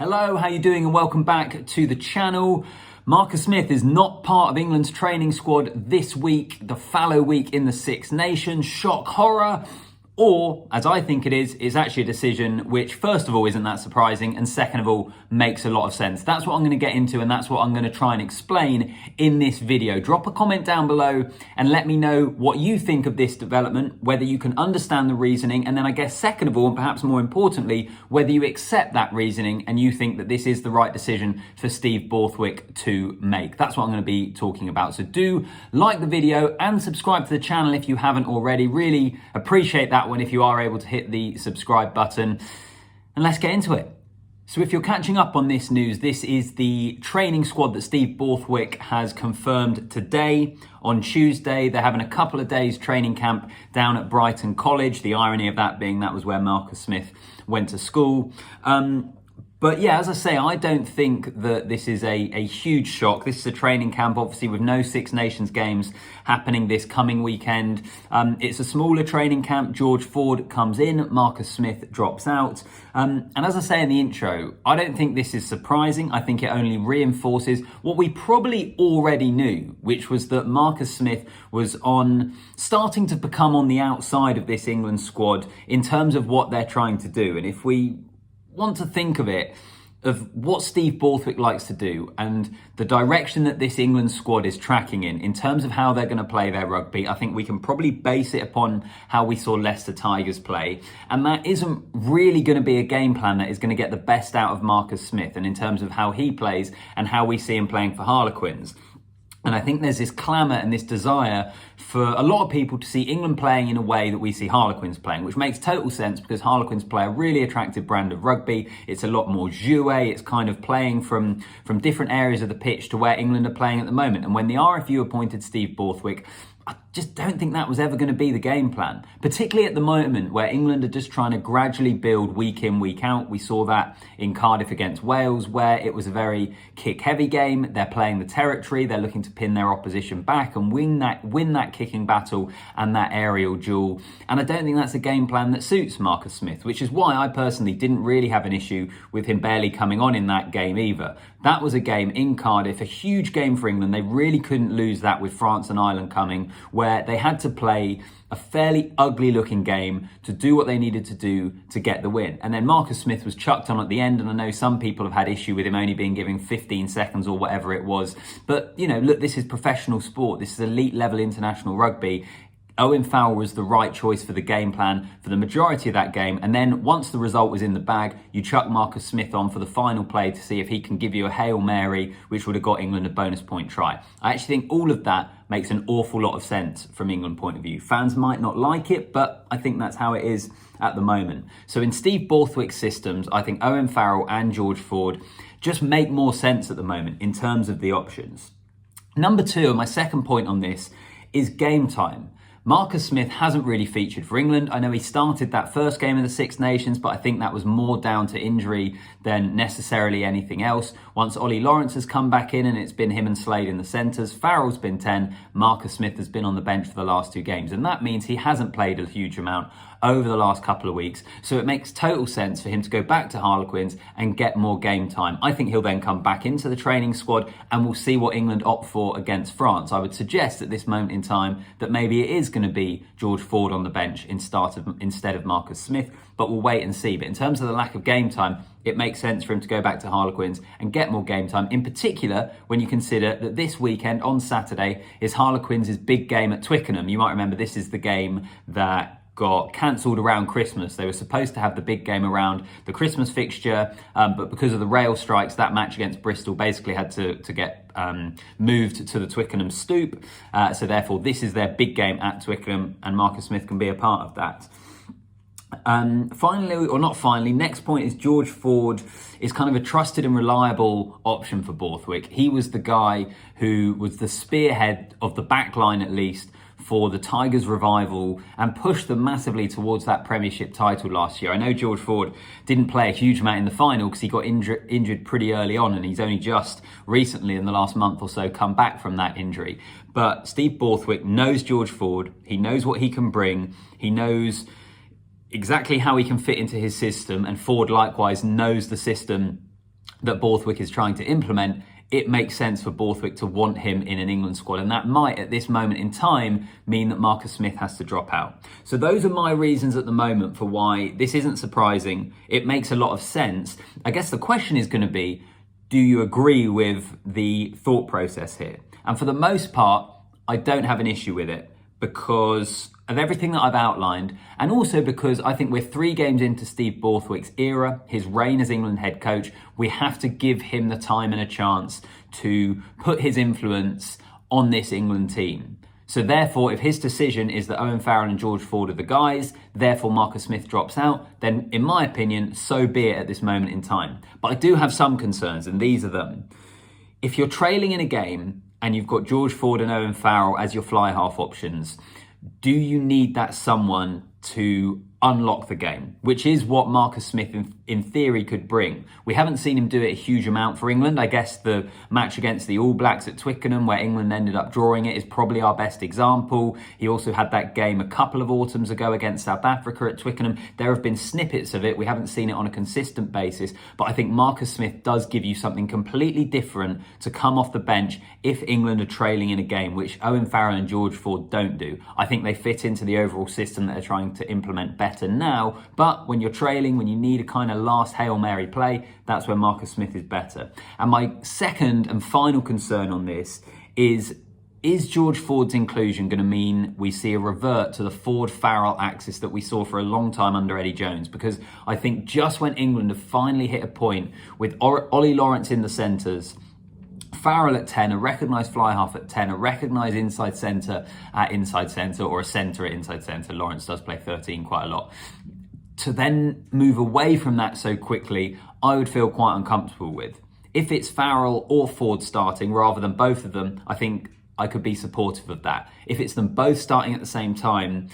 Hello, how you doing, and welcome back to the channel. Marcus Smith is not part of England's training squad this week, the fallow week in the Six Nations. Shock, horror, or, as I think it is, it's actually a decision which, first of all, isn't that surprising, and second of all, makes a lot of sense. That's what I'm going to get into, and that's what I'm going to try and explain in this video. Drop a comment down below and let me know what you think of this development, whether you can understand the reasoning, and then I guess second of all, and perhaps more importantly, whether you accept that reasoning and you think that this is the right decision for Steve Borthwick to make. That's what I'm going to be talking about. So do like the video and subscribe to the channel if you haven't already. Really appreciate that one if you are able to hit the subscribe button, and let's get into it. So if you're catching up on this news, this is the training squad that Steve Borthwick has confirmed today. On Tuesday, they're having a couple of days training camp down at Brighton College. The irony of that being that was where Marcus Smith went to school. But yeah, as I say, I don't think that this is a huge shock. This is a training camp, obviously, with no Six Nations games happening this coming weekend. It's a smaller training camp. George Ford comes in, Marcus Smith drops out. And as I say in the intro, I don't think this is surprising. I think it only reinforces what we probably already knew, which was that Marcus Smith was starting to become on the outside of this England squad in terms of what they're trying to do. And if we want to think of it, of what Steve Borthwick likes to do and the direction that this England squad is tracking in terms of how they're going to play their rugby, I think we can probably base it upon how we saw Leicester Tigers play. And that isn't really going to be a game plan that is going to get the best out of Marcus Smith, and in terms of how he plays and how we see him playing for Harlequins. And I think there's this clamour and this desire for a lot of people to see England playing in a way that we see Harlequins playing, which makes total sense because Harlequins play a really attractive brand of rugby. It's a lot more jouet. It's kind of playing from different areas of the pitch to where England are playing at the moment. And when the RFU appointed Steve Borthwick, I just don't think that was ever going to be the game plan, particularly at the moment where England are just trying to gradually build week in, week out. We saw that in Cardiff against Wales, where it was a very kick-heavy game. They're playing the territory. They're looking to pin their opposition back and win that kicking battle and that aerial duel. And I don't think that's a game plan that suits Marcus Smith, which is why I personally didn't really have an issue with him barely coming on in that game either. That was a game in Cardiff, a huge game for England. They really couldn't lose that with France and Ireland coming, where they had to play a fairly ugly looking game to do what they needed to do to get the win. And then Marcus Smith was chucked on at the end, and I know some people have had issue with him only being given 15 seconds or whatever it was. But, you know, look, this is professional sport. This is elite level international rugby. Owen Farrell was the right choice for the game plan for the majority of that game. And then once the result was in the bag, you chuck Marcus Smith on for the final play to see if he can give you a Hail Mary, which would have got England a bonus point try. I actually think all of that makes an awful lot of sense from England point of view. Fans might not like it, but I think that's how it is at the moment. So in Steve Borthwick's systems, I think Owen Farrell and George Ford just make more sense at the moment in terms of the options. Number two, and my second point on this, is game time. Marcus Smith hasn't really featured for England. I know he started that first game of the Six Nations, but I think that was more down to injury than necessarily anything else. Once Ollie Lawrence has come back in and it's been him and Slade in the centres, Farrell's been 10, Marcus Smith has been on the bench for the last two games. And that means he hasn't played a huge amount over the last couple of weeks. So it makes total sense for him to go back to Harlequins and get more game time. I think he'll then come back into the training squad and we'll see what England opt for against France. I would suggest at this moment in time that maybe it is going to be George Ford on the bench instead of Marcus Smith, but we'll wait and see. But in terms of the lack of game time, it makes sense for him to go back to Harlequins and get more game time, in particular when you consider that this weekend on Saturday is Harlequins' big game at Twickenham. You might remember this is the game that got cancelled around Christmas. They were supposed to have the big game around the Christmas fixture, but because of the rail strikes, that match against Bristol basically had to get moved to the Twickenham Stoop. So therefore, this is their big game at Twickenham, and Marcus Smith can be a part of that. Finally, or not finally, next point is George Ford is kind of a trusted and reliable option for Borthwick. He was the guy who was the spearhead of the back line, at least, for the Tigers' revival and pushed them massively towards that Premiership title last year. I know George Ford didn't play a huge amount in the final because he got injured pretty early on, and he's only just recently in the last month or so come back from that injury. But Steve Borthwick knows George Ford. He knows what he can bring. He knows exactly how he can fit into his system, and Ford likewise knows the system that Borthwick is trying to implement, it makes sense for Borthwick to want him in an England squad. And that might, at this moment in time, mean that Marcus Smith has to drop out. So those are my reasons at the moment for why this isn't surprising. It makes a lot of sense. I guess the question is going to be, do you agree with the thought process here? And for the most part, I don't have an issue with it because of everything that I've outlined, and also because I think we're 3 games into Steve Borthwick's era, his reign as England head coach. We have to give him the time and a chance to put his influence on this England team. So therefore, if his decision is that Owen Farrell and George Ford are the guys, therefore Marcus Smith drops out, then in my opinion, so be it at this moment in time. But I do have some concerns, and these are them. If you're trailing in a game and you've got George Ford and Owen Farrell as your fly half options, do you need that someone to unlock the game, which is what Marcus Smith in theory could bring? We haven't seen him do it a huge amount for England. I guess the match against the All Blacks at Twickenham, where England ended up drawing it, is probably our best example. He also had that game a couple of autumns ago against South Africa at Twickenham. There have been snippets of it. We haven't seen it on a consistent basis, but I think Marcus Smith does give you something completely different to come off the bench if England are trailing in a game, which Owen Farrell and George Ford don't do. I think they fit into the overall system that they're trying to implement better now, but when you're trailing, when you need a kind of last Hail Mary play, that's where Marcus Smith is better. And my second and final concern on this is George Ford's inclusion going to mean we see a revert to the Ford-Farrell axis that we saw for a long time under Eddie Jones? Because I think just when England have finally hit a point with Ollie Lawrence in the centres, Farrell at 10, a recognised fly half at 10, a recognised inside centre at inside centre, or a centre at inside centre. Lawrence does play 13 quite a lot. To then move away from that so quickly, I would feel quite uncomfortable with. If it's Farrell or Ford starting rather than both of them, I think I could be supportive of that. If it's them both starting at the same time,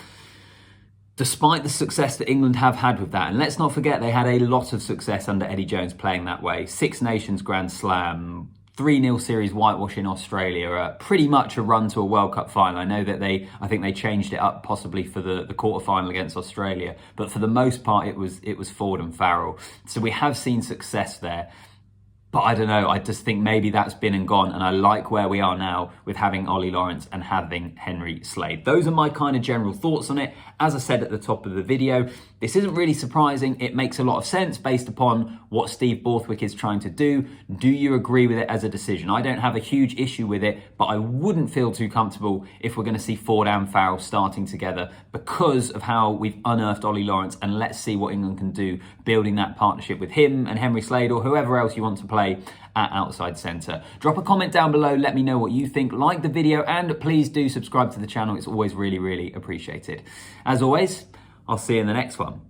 despite the success that England have had with that, and let's not forget they had a lot of success under Eddie Jones playing that way. 6 Nations Grand Slam, 3-0 series whitewash in Australia, pretty much a run to a World Cup final. I know that I think they changed it up possibly for the quarter-final against Australia, but for the most part it was Ford and Farrell. So we have seen success there. But I don't know, I just think maybe that's been and gone, and I like where we are now with having Ollie Lawrence and having Henry Slade. Those are my kind of general thoughts on it. As I said at the top of the video, this isn't really surprising. It makes a lot of sense based upon what Steve Borthwick is trying to do. Do you agree with it as a decision? I don't have a huge issue with it, but I wouldn't feel too comfortable if we're going to see Ford and Farrell starting together because of how we've unearthed Ollie Lawrence, and let's see what England can do building that partnership with him and Henry Slade or whoever else you want to play at outside centre. Drop a comment down below, let me know what you think, like the video, and please do subscribe to the channel. It's always really, really appreciated. As always, I'll see you in the next one.